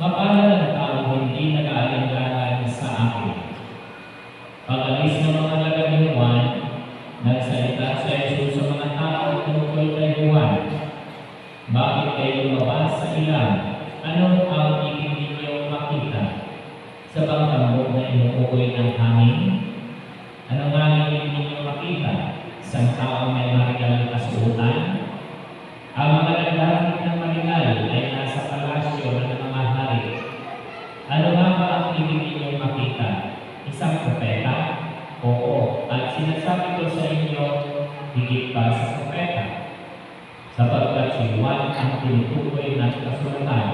Mapalad ang taong hindi nag-aalinlangan sa akin. Pag-alis ng mga alagad ni Juan, nagsalita si Jesus sa mga tao tungkol kay Juan. Bakit kayo lumabas sa ilang? Ano ang ibig ninyong makita? Sa bang tambok na inuukoy ng hangin? Ano nga ang ibig ninyong makita? Isang taong may marigal na kasuotan? Ang mga nagdamit ng marigal ay nasa palasyo ng mga hari. Ano nga ba ang ibig ninyong makita? Isang propeta? Oo, at sinasabi ko sa inyo, higit pa sa propeta. Sapagkat si Juan ang tinutukoy ng kasulatan,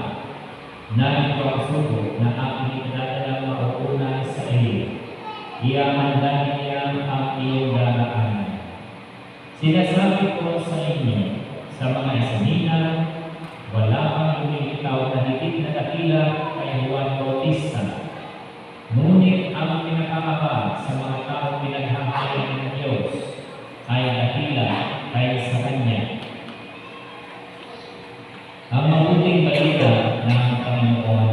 narito ang sugo na aking pinadalang mauuna sa iyo. Iyamandan niya ang iyong daraanan. Sinasabi ko sa inyo, sa mga isanina, wala kang lumilitaw na higit na dakila kay Juan Bautista. Ngunit ang pinakakaba sa mga taong pinaghahain ng Diyos ay dakila kaysa sa Kanya. Ang mabuting balita ng Panginoon.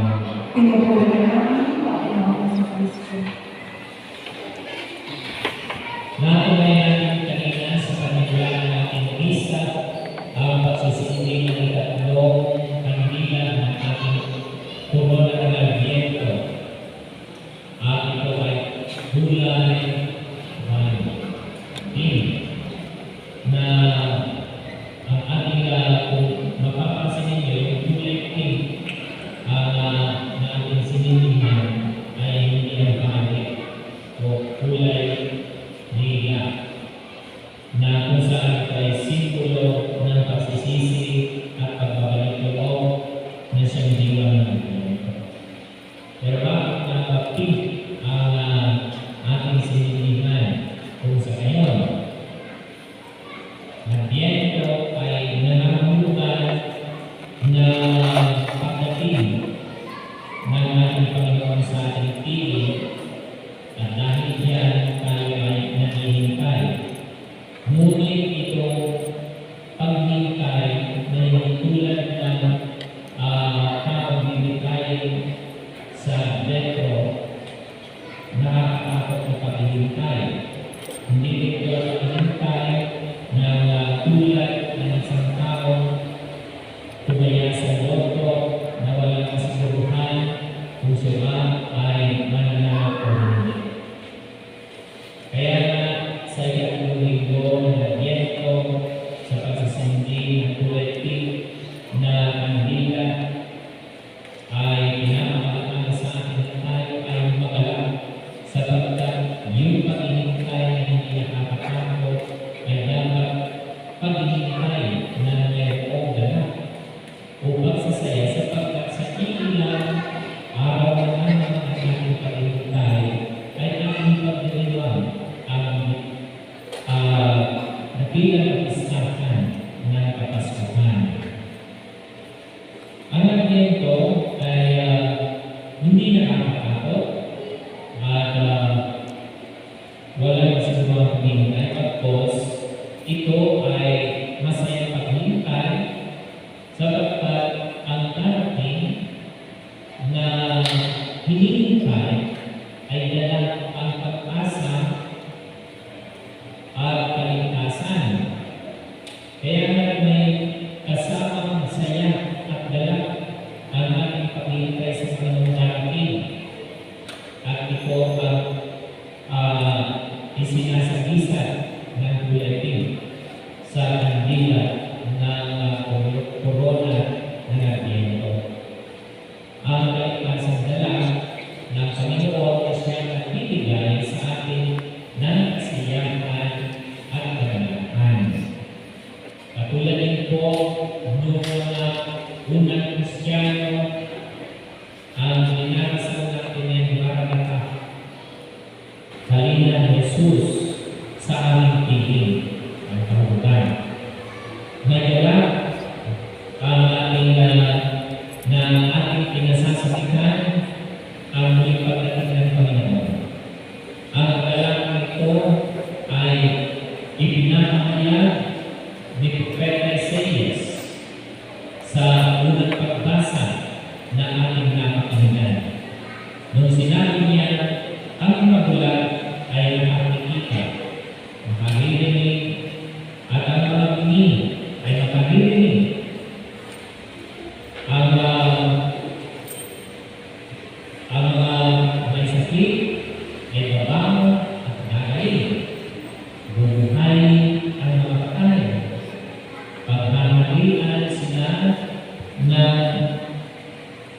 Natunayan natin kanina sa paniguraan natin isa ang pagsisindi ng ikatlong kandilan ng ating tugon ng Adviento. At ito ay Hulay 1 na ang ating kung mapapansin ninyo yung Hulay 8 na ating sinindihan ay hindi ang kahit o Hulay Liga na kung saan ay simbolo ng pagsisisi at pagbabalik loob na siyang diwa ng Adviento. Pero bakit napapit ang ating sinindihan kung sa ngayon? Adviento ay nangangulugan na pagdating ng ating Panginoon sa ating piling at dahil diyan tayo ay naghihintay. Ngunit ito paghintay na hindi tulad ng taong bibigay sa metro, nakakatakot na paghintay. Hindi ito paghintay ng tulad ng isang tao tumaya sa loto na walang kasiguruhan kung siya ay mananalo o hindi. Kaya nga sa ikatlong linggo ng Adviento sa pagsisindi ng Hulay 8 na kandila ay pinapakita sa atin na tayo ay magalak sapagkat yung paghihintay na hindi nakakatakot ay dapat paghihintay na mayroong ganap upang sasaya sapagkat sa ilang araw na ng ating paghihintay ay ating pagdiriwang ang nabilang pistahan ng Kapaskuhan. Ang Adviento ay hindi nakakatakot at walang masamang paghihintay. Tapos, ito ay masayang paghihintay sapagkat ang darating na hinihintay ay dala ang pag-asa at kaligtasan. Kaya nga may kasamang saya at dala ang ating paghihintay sa Panginoong darating. At ito ang isinasagisag ng Hulay 8 sa kandila ng korona ng Adviento. Ang kaligtasan dala ng Panginoon na siya nagbibigay sa atin ng kasiyahan at kaganapan. Katulad din po noong mga unang Kristiyano, ang dinarasal natin ay Maranatha. Halina Jesus sa aming piling ang kahugan. Nagalak ang ating na ating pinasasabihan ang muling pagdating ng Panginoon. Ang galak nito ay ipinapahayag ni Propeta Isaías sa unang pagbasa na ating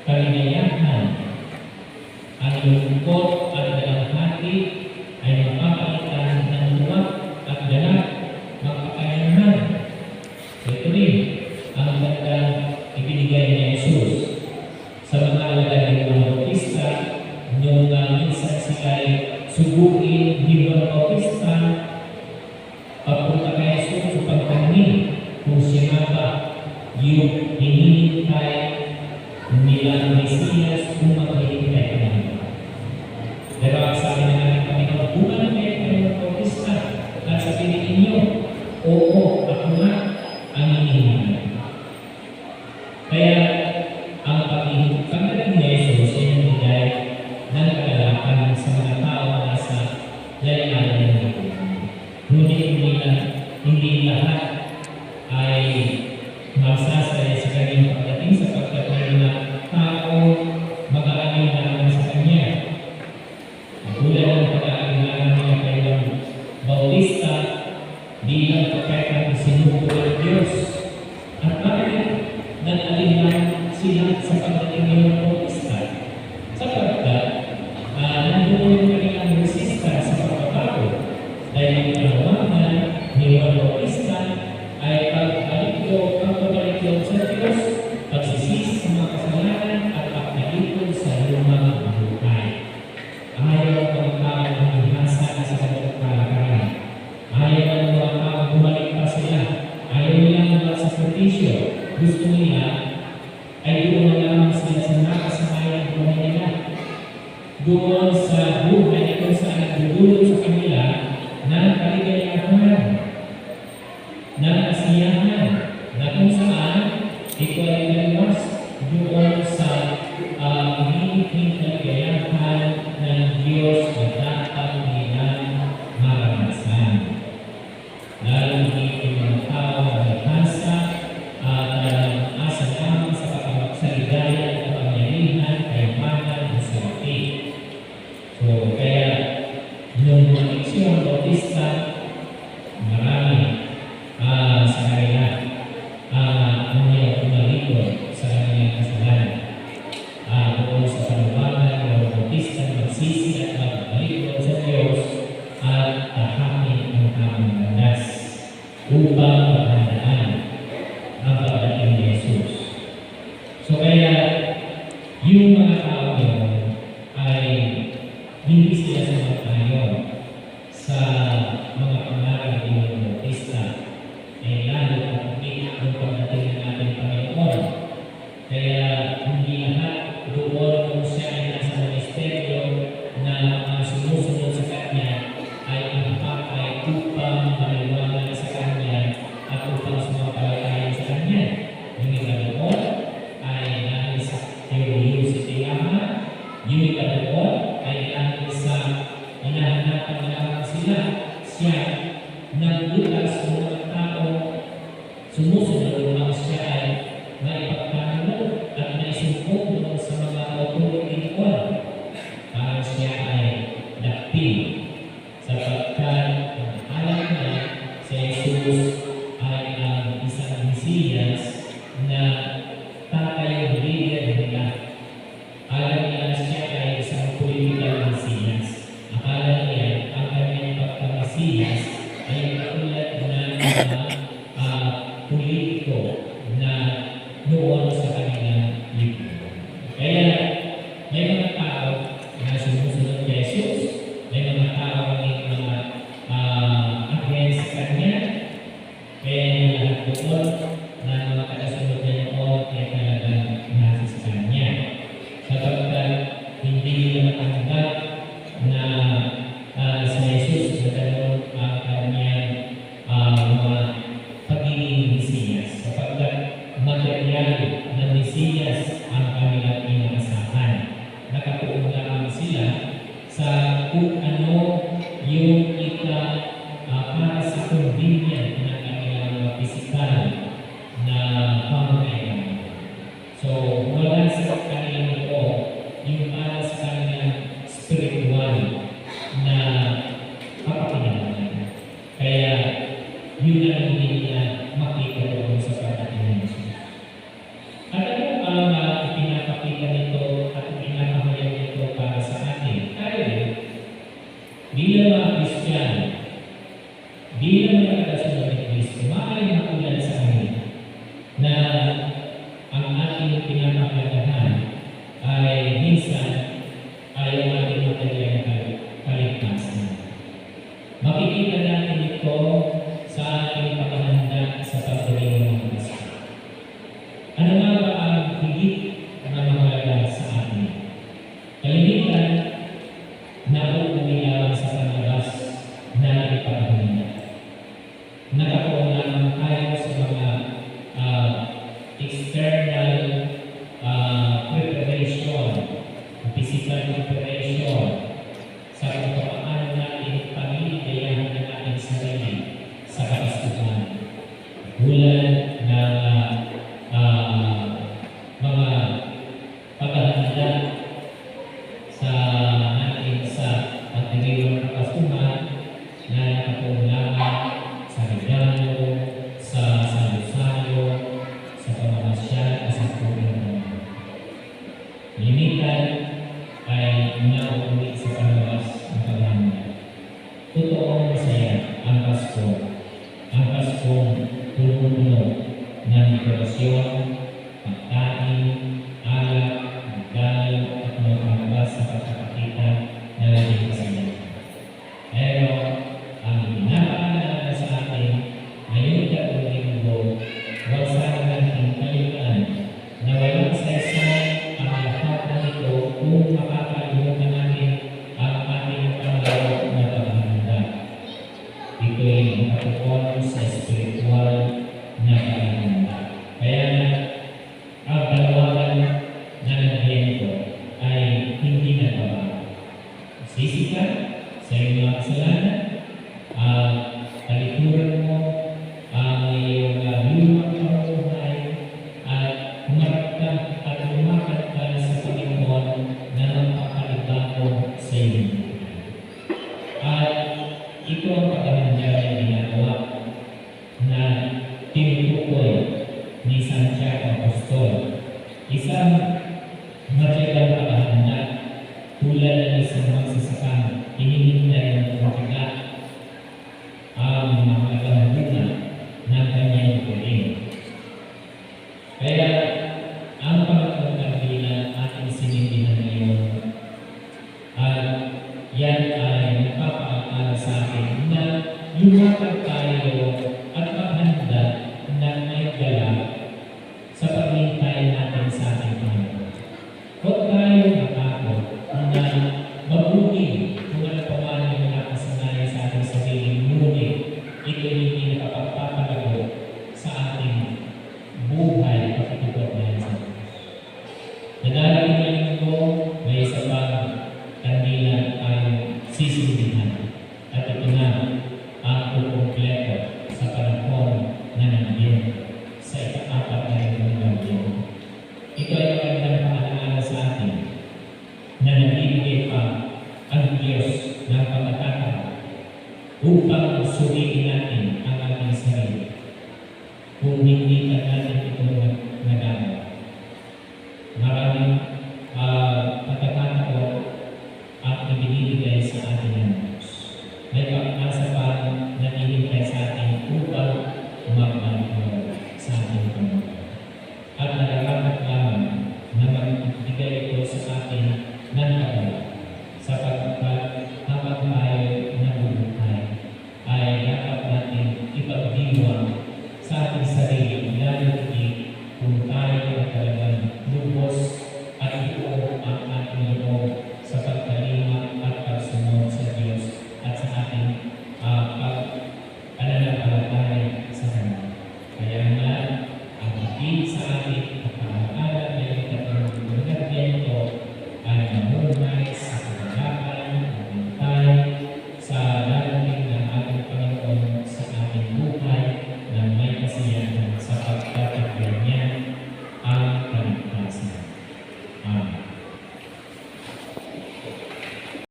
kaligayahan, ang lungkot at dalamhati ay mapapalitan ng luwag at ganap, magpakayanan. Ito rin ang gandang ibinigay ni Jesus sa mga alagad ng mga Bautista nung minsan sila ay subukin ni Juan Bautista papunta kay Jesus upang tanungin kung siya nga ba yung hinihintay nila Mesiyas kung maghihintay ka naman. Pero ang sabi na namin Panginoon, bukan kayo Juan Bautista at sabihin ninyo, oo, ako nga ang hinihintay. Kaya ang pagdating ni Jesus ay nagbigay ng kagalakan sa mga tao na nasa laylayan ng mundo. Ngunit hindi lahat ay magsasaya sa kanyang pagdating sapagkat may mga tao mag-aalay naman sa kanya. Tulad ng pag-aalay niya kay Juan Bautista bilang propetang sinugo ng Diyos. At bakit nag-alinlan sila sa pagdating ni Juan Bautista? Sapagkat nandoon yung kanilang resista sa pagbabago. Dahil ang panawagan ni Juan Bautista ay pagbalik sa Diyos, pagsisisi sa mga kasalanan at pagkalikod sa lumang buhay. Ayaw ng tao ang ihasa sa kanilang kalakaran. Ayaw ng mga tao bumalik pa sila. Ayaw nilang magsakripisyo. Gusto nila ay doon na lamang sila sa nakasamayan buhay nila. Doon sa buhay kung saan nagdudulot sa kanila ng kaligayahan, ng kasiyahan, na kung saan ito ay naliwas doon sa hinihiling kaligayahan ng Diyos na dapat nilang maranasan. Lalo hinihiling mga tao na naghansa at asa lamang sa pagkaksaligaya at kapangyarihan, kayamanan, at salati. So, kaya nung si Juan Bautista, marami sa kanila umalikod sa kanilang kasalanan. Doon sa panawagan ng Juan Bautista, magsisi at magbalikod sa Diyos at tahakin ang tamang landas upang maghandaan ang pagdating ni Jesus. So kaya yung mga tao yun ay hindi sila sumatayon sa mga pangaral ni Juan Bautista ay lalo at ng pagdating ng ating Panginoon. Kaya hindi lahat doon kung siya ay nasa ministeryo na mga sumusunod sa Kanya ay impakay upang maliwanag sa Kanya at upang sumampalataya sa Kanya. Yung iba doon ay dahil sa curiosity lamang. Yung iba doon ay dahil sa hinahanapan lamang sila. Siya nagbukas ng mga tao sumusunod upang siya ay maipagtanong at maisumpong doon sa mga authority doon para siya ay dakpin sapagkat alam niya si Jesus ay ang isang Mesiyas na tatayong leader nila. Alam niya siya ay isang political Mesiyas. Akala niya ang kanyang pagka-Mesiyas ay katulad ng politiko na noon sa kanilang libro. Kaya may mga tao na sumusunod kay Jesus, may mga tao na mga against kanya, kaya lahat doon na mga kalasunod niya noon ay talagang nasa sa kanya. Sapagkat hindi nila matanggap na sa Jesus na ganoon ang kanyang mga pagiging Mesiyas, sapagkat material na Mesiyas ang kanilang inaasahan. Nakatuon lamang sila sa kung ano yung para sa convenient ng kanilang mga pisikal na pangangailangan. So, wala sa kanilang loob yung para sa kanilang spiritual na kapakinabangan. Kaya, yun ang hindi nila makita doon sa pagdating ng Jesus. At ano bang ipinapakita nito at ipinapahayag nito para sa atin? Tayo bilang mga Kristiyano, bilang mga kasunod ni Kristo, maaaring makulan sa amin na ang ating pinapakalahan ay minsan ay ang ating material na kaligtasan. Makikita natin ito sa ating paghahanda sa pagdiriwang ng Pasko. Ano nga ba ang higit na mahalaga sa atin? Kalimitan na umiyaw sa panlabas na ipaghahanda. Nakakuha lamang tayo sa mga external preparation, physical preparation, sa kung paano natin pamiligayahan na natin sarili sa kapastuhan. Bulan ng mga paghahanda sa natin sa pagdiriwang ng kapastuhan na nakatuon lamang sa regalo, sa salusalo, sa pamamasyal at sa pagdiriwang. Limitan ay nauuwi sa panlabas ng paghahanda. Totoong masaya ang Pasko. Ang Paskong puno-puno ng dekorasyon, pagkain, alak, regalo at mga panlabas sa pagkakakita na naging masaya. Pero ang pinapaalala sa atin ngayong taong linggo, huwag sana natin kalimutan na walang saysay ang lahat ng ito kung makakalimutan natin ang ating pangalaw na paghahanda. Ito'y nakatuon sa spiritual na paghahanda. Kaya ang dalawagan na nagbiento ay hindi nagbabago. Sisika sa iyong mga kasalanan, talikuran mo ang iyong lumang pamumuhay at humarap ka at lumakad ka sa Panginoon na magpapalibago sa iyong buhay. At ito ang paghahanda na ginagawa na tinutukoy ni Santiago Apostol. Isang matyagang paghahanda tulad ng isang magsasakang hinihintay ng pagkaka ang mga kahahuna ng kanyang galing. Kaya ang pangatlong kardina ating sinindihan ngayon at yan ay nagpapaalala sa atin na lumakad tayo at maghanda ng may gala sa paghintay natin sa ating Panginoon. Huwag tayo matakot na mabuti kung ano pa man yung nakasanay sa ating sarili, ngunit ito hindi nakapagpapalago sa ating buhay pagkatupad na yan sa Diyos. Nadalating na linggo, may isa pang kandila tayong sisindihan. At ito na ang kukumpleto sa panahon na nandiyan sa ika-apat na linggo ng nandiyan. Ito ay magandang paalala sa atin na nagbibigay pa ang Diyos ng pagkakataon upang suriin natin ang ating sarili. Kung hindi natin ito nagagawa.